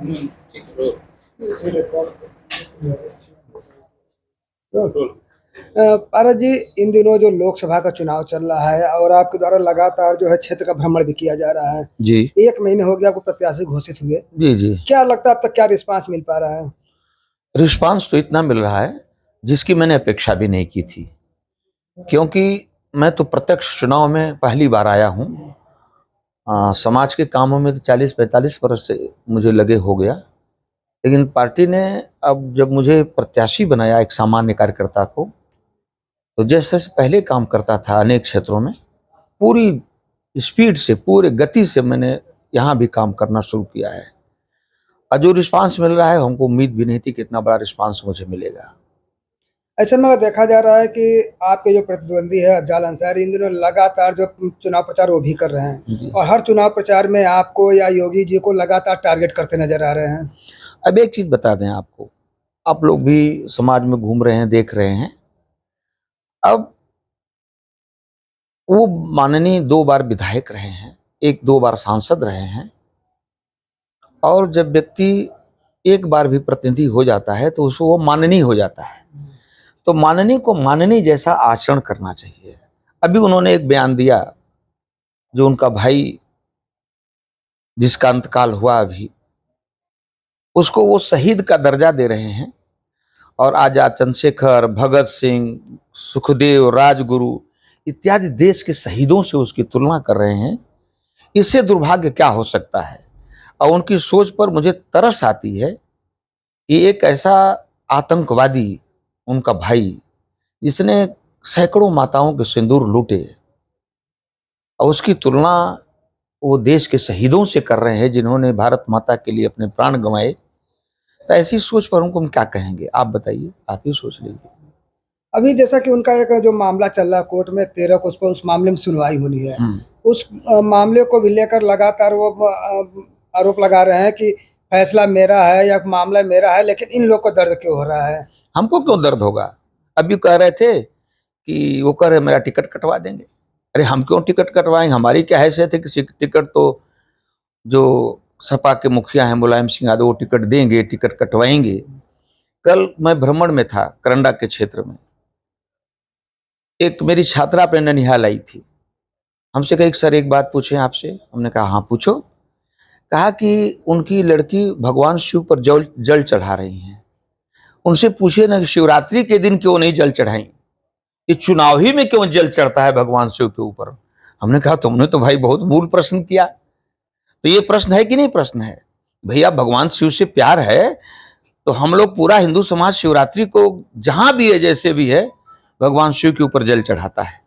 पारस जी, इन दिनों जो लोकसभा का चुनाव चल रहा है और आपके द्वारा लगातार जो है क्षेत्र का भ्रमण भी किया जा रहा है। जी 1 महीने हो गया आपको प्रत्याशी घोषित हुए। जी जी क्या लगता है अब तक क्या रिस्पांस मिल पा रहा है? रिस्पांस तो इतना मिल रहा है जिसकी मैंने अपेक्षा भी नहीं की थी, क्योंकि मैं तो प्रत्यक्ष चुनाव में पहली बार आया हूँ। समाज के कामों में तो 40-45 वर्ष से मुझे लगे हो गया, लेकिन पार्टी ने अब जब मुझे प्रत्याशी बनाया एक सामान्य कार्यकर्ता को, तो जैसे पहले काम करता था अनेक क्षेत्रों में, पूरी स्पीड से पूरे गति से मैंने यहाँ भी काम करना शुरू किया है। और जो रिस्पांस मिल रहा है, हमको उम्मीद भी नहीं थी कि इतना बड़ा रिस्पांस मुझे मिलेगा। ऐसे में देखा जा रहा है कि आपके जो प्रतिद्वंदी है अफजाल अंसारी इन दिनों लगातार जो चुनाव प्रचार वो भी कर रहे हैं और हर चुनाव प्रचार में आपको या योगी जी को लगातार टारगेट करते नजर आ रहे हैं। अब एक चीज बता दें आपको, आप लोग भी समाज में घूम रहे हैं, देख रहे हैं। अब वो माननीय 2 बार विधायक रहे हैं, 1-2 बार सांसद रहे हैं, और जब व्यक्ति एक बार भी प्रतिनिधि हो जाता है तो उसको वो माननीय हो जाता है। तो माननीय को माननीय जैसा आचरण करना चाहिए। अभी उन्होंने एक बयान दिया, जो उनका भाई जिसका अंतकाल हुआ अभी, उसको वो शहीद का दर्जा दे रहे हैं, और आजाद चंद्रशेखर, भगत सिंह, सुखदेव, राजगुरु इत्यादि देश के शहीदों से उसकी तुलना कर रहे हैं। इससे दुर्भाग्य क्या हो सकता है? और उनकी सोच पर मुझे तरस आती है कि एक ऐसा आतंकवादी, उनका भाई, जिसने सैकड़ों माताओं के सिंदूर लूटे, और उसकी तुलना वो देश के शहीदों से कर रहे हैं जिन्होंने भारत माता के लिए अपने प्राण गंवाए। तो ऐसी सोच पर उनको हम क्या कहेंगे? आप बताइए, आप ही सोच लीजिए। अभी जैसा कि उनका एक जो मामला चल रहा है कोर्ट में 13 को, उस पर उस मामले में सुनवाई होनी है। उस मामले को भी लेकर लगातार वो आरोप लगा रहे हैं कि फैसला मेरा है या मामला मेरा है, लेकिन इन लोग को दर्द क्यों हो रहा है? हमको क्यों दर्द होगा? अभी कह रहे थे कि वो कह रहे मेरा टिकट कटवा देंगे। अरे हम क्यों टिकट कटवाएंगे? हमारी क्या हैसियत है कि टिकट तो जो सपा के मुखिया हैं मुलायम सिंह यादव, वो टिकट देंगे, टिकट कटवाएंगे। कल मैं भ्रमण में था करंडा के क्षेत्र में, एक मेरी छात्रा अपने ननिहाल आई थी, हमसे कही सर एक बात पूछें आपसे। हमने कहा हाँ पूछो। कहा कि उनकी लड़की भगवान शिव पर जल चढ़ा रही हैं, उनसे पूछिए ना कि शिवरात्रि के दिन क्यों नहीं जल चढ़ाई, ये चुनाव ही में क्यों जल चढ़ता है भगवान शिव के ऊपर। हमने कहा तुमने तो भाई बहुत मूल प्रश्न किया। तो ये प्रश्न है कि नहीं प्रश्न है? भैया भगवान शिव से प्यार है तो हम लोग पूरा हिंदू समाज शिवरात्रि को जहां भी है जैसे भी है भगवान शिव के ऊपर जल चढ़ाता है।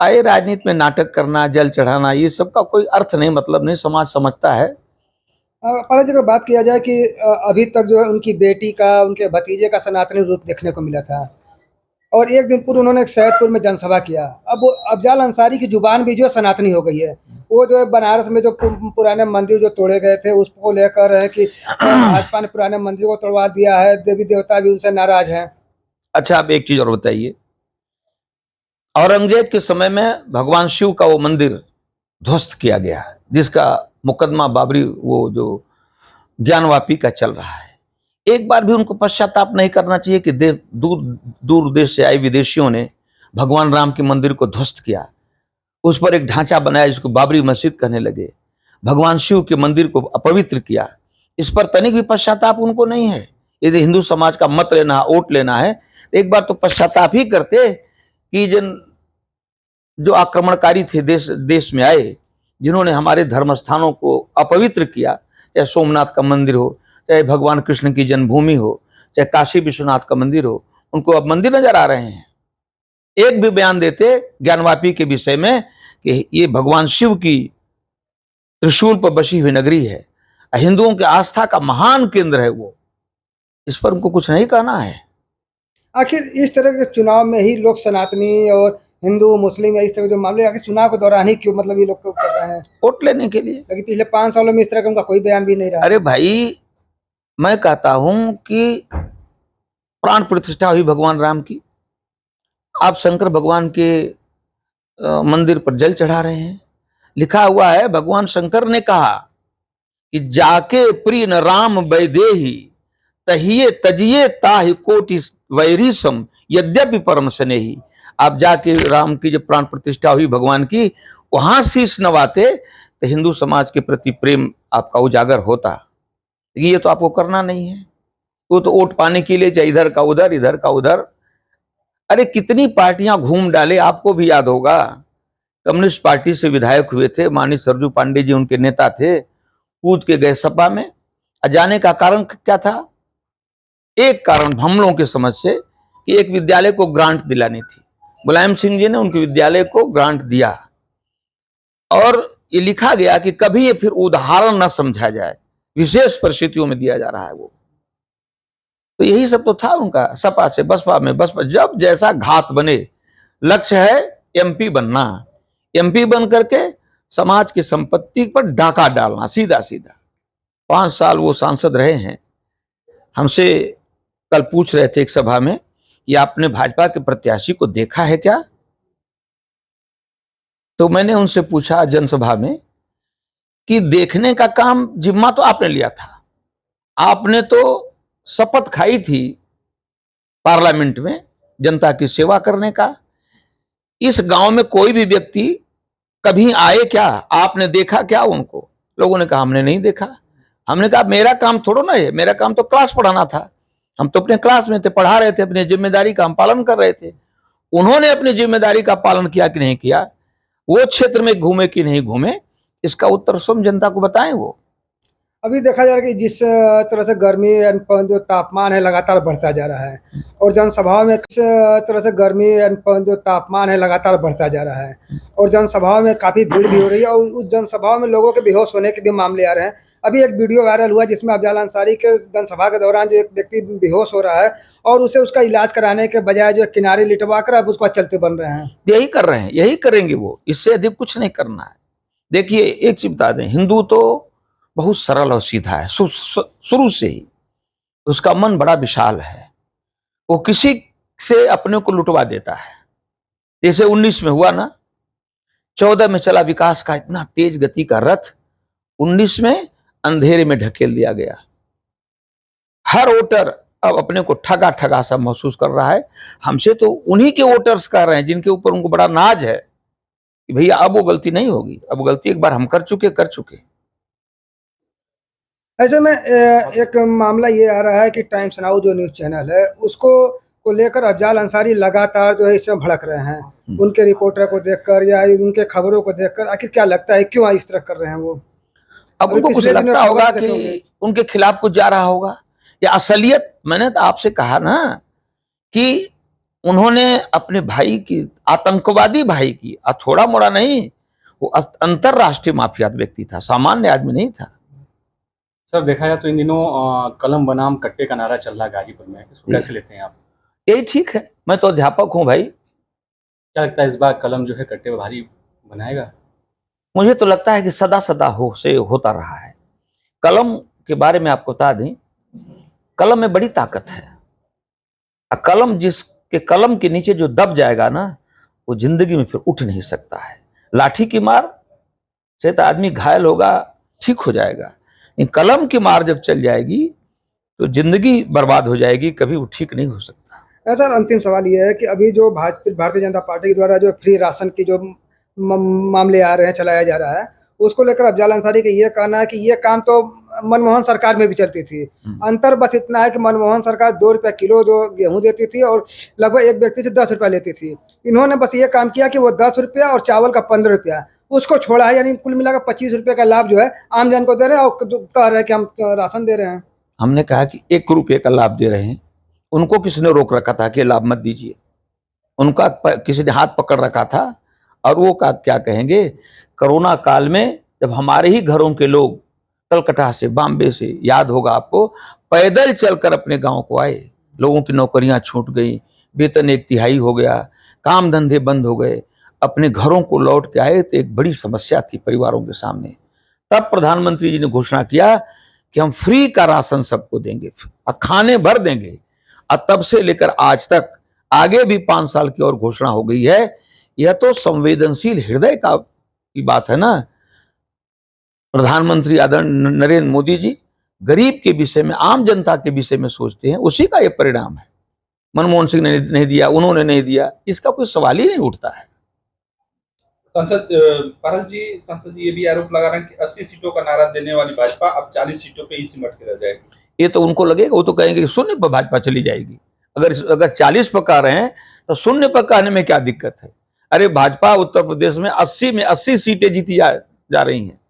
आए राजनीति में नाटक करना, जल चढ़ाना, ये सबका कोई अर्थ नहीं, मतलब नहीं समाज समझता है। पारस जी, अगर बात किया जाए कि अभी तक जो है उनकी बेटी का, उनके भतीजे का सनातनी रूप देखने को मिला था और एक दिन पूर्व उन्होंने एक सैदपुर में जनसभा किया। अब वो अफजाल अंसारी की जुबान भी जो सनातनी हो गई है। वो जो है बनारस में जो पुराने मंदिर जो तोड़े गए थे उसको लेकर है कि भाजपा ने पुराने मंदिर को तोड़वा दिया है, देवी देवता भी उनसे नाराज हैं। अच्छा आप एक चीज और बताइए, औरंगजेब के समय में भगवान शिव का वो मंदिर ध्वस्त किया गया, जिसका मुकदमा बाबरी वो जो ज्ञानवापी का चल रहा है। एक बार भी उनको पश्चाताप नहीं करना चाहिए कि दूर दूर देश से आए विदेशियों ने भगवान राम के मंदिर को ध्वस्त किया, उस पर एक ढांचा बनाया जिसको बाबरी मस्जिद कहने लगे, भगवान शिव के मंदिर को अपवित्र किया। इस पर तनिक भी पश्चाताप उनको नहीं है। यदि हिंदू समाज का मत लेना है, वोट लेना है, तो एक बार तो पश्चाताप ही करते कि जो आक्रमणकारी थे देश में आए, जिन्होंने हमारे धर्म स्थानों को अपवित्र किया, चाहे सोमनाथ का मंदिर हो, चाहे भगवान कृष्ण की जन्मभूमि हो, चाहे काशी विश्वनाथ का मंदिर हो, उनको अब मंदिर नजर आ रहे हैं। एक भी बयान देते ज्ञानवापी के विषय में कि ये भगवान शिव की त्रिशूल पर बसी हुई नगरी है, हिंदुओं की आस्था का महान केंद्र है वो, इस पर उनको कुछ नहीं कहना है। आखिर इस तरह के चुनाव में ही लोग सनातनी और हिंदू मुस्लिम या इस तरह के जो मामले आखिर चुनाव के दौरान ही क्यों, मतलब ये लोग क्यों कर रहे हैं? वोट लेने के लिए। लेकिन पिछले 5 सालों में इस तरह का उनका कोई बयान भी नहीं रहा। अरे भाई, मैं कहता हूं कि प्राण प्रतिष्ठा हुई भगवान राम की, आप शंकर भगवान के मंदिर पर जल चढ़ा रहे हैं। लिखा हुआ है भगवान शंकर ने कहा कि जाके प्रिय न राम वैदेही तहिए तजिए ताहि कोटि वैरी सम यद्यपि परम स्नेही। आप जाके राम की जब प्राण प्रतिष्ठा हुई भगवान की, वहां शीश नवाते तो हिंदू समाज के प्रति प्रेम आपका उजागर होता। ये तो आपको करना नहीं है, वो तो वोट पाने के लिए चाहे इधर का उधर, इधर का उधर। अरे कितनी पार्टियां घूम डाले, आपको भी याद होगा। कम्युनिस्ट पार्टी से विधायक हुए थे, माननीय सरजू पांडे जी उनके नेता थे, कूद के गए सपा में। जाने का कारण क्या था? एक कारण हम लोगों की समझ से कि एक विद्यालय को ग्रांट दिलानी थी। मुलायम सिंह जी ने उनके विद्यालय को ग्रांट दिया और ये लिखा गया कि कभी ये फिर उदाहरण न समझा जाए, विशेष परिस्थितियों में दिया जा रहा है वो। तो यही सब तो था उनका, सपा से बसपा में, बसपा जब जैसा घात बने। लक्ष्य है एमपी बनना, एमपी बन करके समाज की संपत्ति पर डाका डालना, सीधा सीधा। 5 साल वो सांसद रहे हैं। हमसे कल पूछ रहे थे एक सभा में कि आपने भाजपा के प्रत्याशी को देखा है क्या? तो मैंने उनसे पूछा जनसभा में कि देखने का काम जिम्मा तो आपने लिया था, आपने तो शपथ खाई थी पार्लियामेंट में जनता की सेवा करने का। इस गांव में कोई भी व्यक्ति कभी आए क्या? आपने देखा क्या उनको? लोगों ने कहा हमने नहीं देखा। हमने कहा मेरा काम थोड़ा ना है, मेरा काम तो क्लास पढ़ाना था। हम तो अपने क्लास में थे, पढ़ा रहे थे, अपनी जिम्मेदारी का हम पालन कर रहे थे। उन्होंने अपनी जिम्मेदारी का पालन किया कि नहीं किया, वो क्षेत्र में घूमे कि नहीं घूमे, इसका उत्तर स्वयं जनता को बताएं वो। अभी देखा जा रहा है कि जिस तरह से गर्मी जो तापमान है लगातार बढ़ता जा रहा है, और जनसभाओं में किस तरह से गर्मी जो तापमान है लगातार बढ़ता जा रहा है, और जनसभाओं में काफ़ी भीड़ भी हो रही है, और उस जनसभाओं में लोगों के बेहोश होने के भी मामले आ रहे हैं। अभी एक वीडियो वायरल हुआ जिसमें अफजल अंसारी के जनसभा के दौरान जो एक व्यक्ति बेहोश हो रहा है और उसे उसका इलाज कराने के बजाय जो किनारे लिटवा कर अब उसको चलते बन रहे हैं। यही कर रहे हैं, यही करेंगे वो, इससे अधिक कुछ नहीं करना है। देखिए एक चीज बता दें, हिंदू तो बहुत सरल और सीधा है शुरू से ही। उसका मन बड़ा विशाल है, वो किसी से अपने को लुटवा देता है। जैसे 19 में हुआ ना, 14 में चला विकास का इतना तेज गति का रथ, 19 में अंधेरे में ढकेल दिया गया। हर वोटर अब अपने को ठगा ठगा सा महसूस कर रहा है। हमसे तो उन्हीं के वोटर्स कह रहे हैं जिनके ऊपर उनको बड़ा नाज है कि भैया अब वो गलती नहीं होगी, अब गलती एक बार हम कर चुके। ऐसे में एक मामला ये आ रहा है कि टाइम्स नाउ जो न्यूज़ चैनल है उसको लेकर अफजल अंसारी लगातार जो है इसमें भड़क रहे हैं। उनके रिपोर्टर को देखकर या उनके खबरों को देखकर आखिर क्या लगता है क्यों इस तरह कर रहे हैं वो? अब उनको कुछ लगता होगा कि उनके खिलाफ कुछ जा रहा होगा, या असलियत। मैंने तो आपसे कहा ना कि उन्होंने अपने भाई की, आतंकवादी भाई की, थोड़ा मोड़ा नहीं, वो अंतरराष्ट्रीय माफिया व्यक्ति था, सामान्य आदमी नहीं था। सर देखा जाए तो इन दिनों कलम बनाम कट्टे का नारा चल रहा है गाजीपुर में, इसको कैसे लेते हैं आप? यही ठीक है, मैं तो अध्यापक हूं भाई। क्या लगता है इस बार कलम जो है कट्टे पर भारी बनाएगा? मुझे तो लगता है कि सदा सदा होता रहा है। कलम के बारे में आपको बता दें, कलम में बड़ी ताकत है। कलम के नीचे जो दब जाएगा ना, वो जिंदगी में फिर उठ नहीं सकता है। लाठी की मार से तो आदमी घायल होगा, ठीक हो जाएगा, लेकिन कलम की मार जब चल जाएगी तो जिंदगी बर्बाद हो जाएगी, कभी वो ठीक नहीं हो सकता। सर अंतिम सवाल ये है कि अभी जो भारतीय जनता पार्टी के द्वारा जो फ्री राशन की जो मामले आ रहे हैं, चलाया जा रहा है, उसको लेकर अफजल अंसारी का ये कहना है कि ये काम तो मनमोहन सरकार में भी चलती थी। अंतर बस इतना है कि मनमोहन सरकार 2 रुपये किलो जो गेहूं देती थी और लगभग एक व्यक्ति से 10 रुपया लेती थी। इन्होंने बस ये काम किया कि वो 10 रुपया और चावल का 15 रुपया उसको छोड़ा है, यानी कुल मिलाकर 25 रुपये का लाभ जो है आम जन को दे रहे हैं और कह रहे हैं कि हम राशन दे रहे हैं। हमने कहा कि 1 रुपये का लाभ दे रहे हैं, उनको किसने रोक रखा था कि लाभ मत दीजिए? उनका किसी ने हाथ पकड़ रखा था। और वो क्या कहेंगे, कोरोना काल में जब हमारे ही घरों के लोग कलकत्ता से, बॉम्बे से, याद होगा आपको, पैदल चलकर अपने गांव को आए, लोगों की नौकरियां छूट गई, वेतन 1/3 हो गया, काम धंधे बंद हो गए, अपने घरों को लौट के आए तो एक बड़ी समस्या थी परिवारों के सामने। तब प्रधानमंत्री जी ने घोषणा किया कि हम फ्री का राशन सबको देंगे, खाने भर देंगे। और तब से लेकर आज तक आगे भी 5 साल की और घोषणा हो गई है। यह तो संवेदनशील हृदय की बात है ना। प्रधानमंत्री आदरणीय नरेंद्र मोदी जी गरीब के विषय में, आम जनता के विषय में सोचते हैं, उसी का ये परिणाम है। मनमोहन सिंह ने नहीं दिया, उन्होंने नहीं दिया, इसका कोई सवाल ही नहीं उठता है। सांसद जी ये भी आरोप लगा रहे हैं कि 80 सीटों का नारा देने वाली भाजपा अब 40 सीटों पे ही सिमट के रह जाएगी। ये तो उनको लगेगा, वो तो कहेंगे कि शून्य पर भाजपा चली जाएगी। अगर 40 पर कह रहे हैं तो शून्य पर कहने में क्या दिक्कत है? अरे भाजपा उत्तर प्रदेश में 80 में 80 सीटें जीती जा रही हैं।